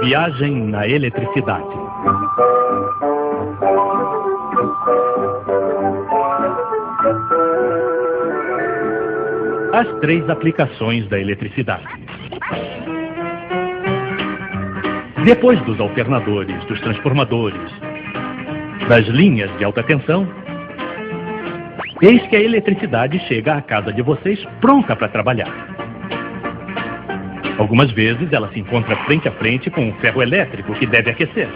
Viagem na eletricidade. As 3 aplicações da eletricidade. Depois dos alternadores, dos transformadores, das linhas de alta tensão, eis que a eletricidade chega à casa de vocês pronta para trabalhar. Algumas vezes ela se encontra frente a frente com um ferro elétrico que deve aquecer.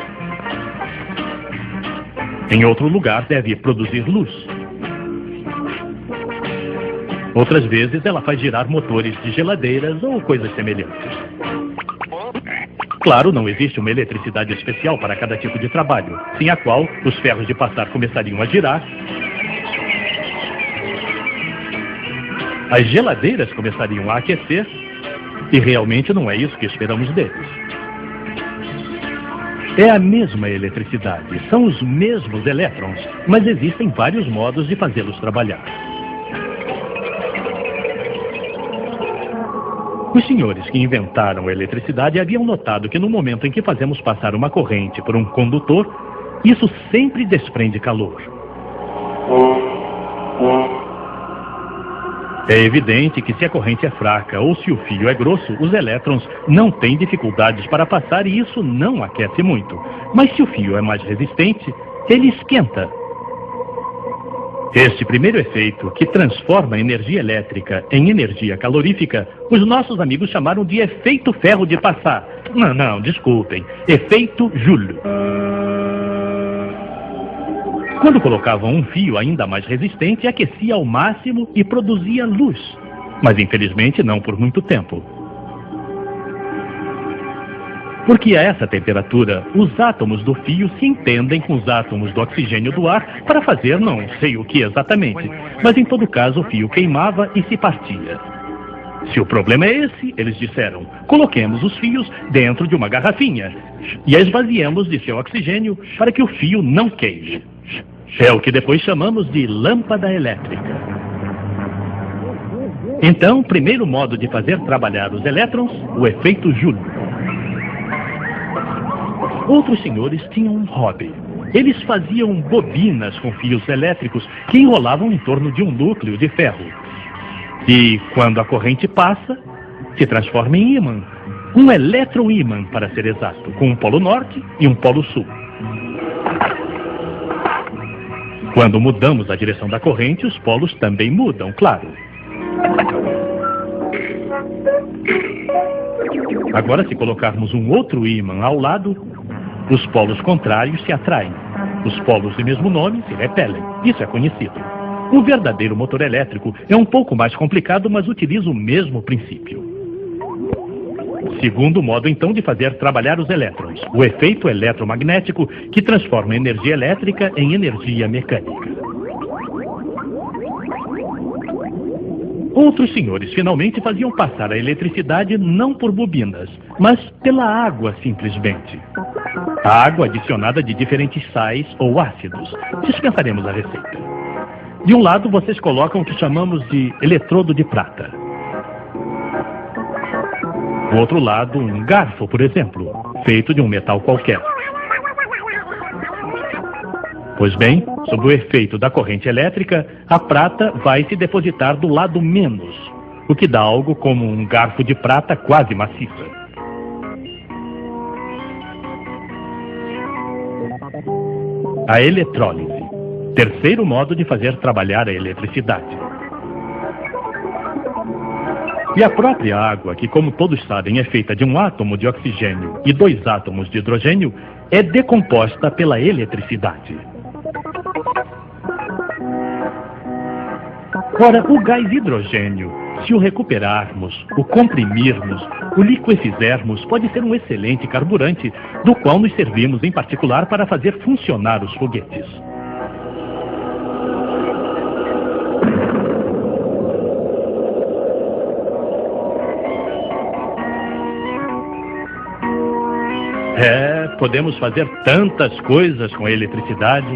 Em outro lugar deve produzir luz. Outras vezes ela faz girar motores de geladeiras ou coisas semelhantes. Claro, não existe uma eletricidade especial para cada tipo de trabalho, sem a qual os ferros de passar começariam a girar, as geladeiras começariam a aquecer, e realmente não é isso que esperamos deles. É a mesma eletricidade, são os mesmos elétrons, mas existem vários modos de fazê-los trabalhar. Os senhores que inventaram a eletricidade haviam notado que no momento em que fazemos passar uma corrente por um condutor, isso sempre desprende calor. É evidente que se a corrente é fraca ou se o fio é grosso, os elétrons não têm dificuldades para passar e isso não aquece muito. Mas se o fio é mais resistente, ele esquenta. Este primeiro efeito, que transforma a energia elétrica em energia calorífica, os nossos amigos chamaram de efeito ferro de passar. Não, desculpem. Efeito Joule. Quando colocavam um fio ainda mais resistente, aquecia ao máximo e produzia luz. Mas infelizmente não por muito tempo. Porque a essa temperatura, os átomos do fio se entendem com os átomos do oxigênio do ar para fazer não sei o que exatamente. Mas em todo caso o fio queimava e se partia. Se o problema é esse, eles disseram, coloquemos os fios dentro de uma garrafinha e a esvaziemos de seu oxigênio para que o fio não queime. É o que depois chamamos de lâmpada elétrica. Então, primeiro modo de fazer trabalhar os elétrons, o efeito Joule. Outros senhores tinham um hobby. Eles faziam bobinas com fios elétricos que enrolavam em torno de um núcleo de ferro. E, quando a corrente passa, se transforma em ímã. Um eletroímã, para ser exato, com um polo norte e um polo sul. Quando mudamos a direção da corrente, os polos também mudam, claro. Agora, se colocarmos um outro ímã ao lado, os polos contrários se atraem. Os polos de mesmo nome se repelem. Isso é conhecido. O verdadeiro motor elétrico é um pouco mais complicado, mas utiliza o mesmo princípio. Segundo modo, então, de fazer trabalhar os elétrons, o efeito eletromagnético que transforma a energia elétrica em energia mecânica. Outros senhores finalmente faziam passar a eletricidade não por bobinas, mas pela água simplesmente. A água adicionada de diferentes sais ou ácidos. Dispensaremos a receita. De um lado, vocês colocam o que chamamos de eletrodo de prata. Do outro lado, um garfo, por exemplo, feito de um metal qualquer. Pois bem, sob o efeito da corrente elétrica, a prata vai se depositar do lado menos, o que dá algo como um garfo de prata quase maciça. A eletrólise, terceiro modo de fazer trabalhar a eletricidade. E a própria água, que como todos sabem é feita de um átomo de oxigênio e 2 átomos de hidrogênio, é decomposta pela eletricidade. Ora, o gás hidrogênio, se o recuperarmos, o comprimirmos, o liquefizermos, pode ser um excelente carburante, do qual nos servimos em particular para fazer funcionar os foguetes. Podemos fazer tantas coisas com a eletricidade.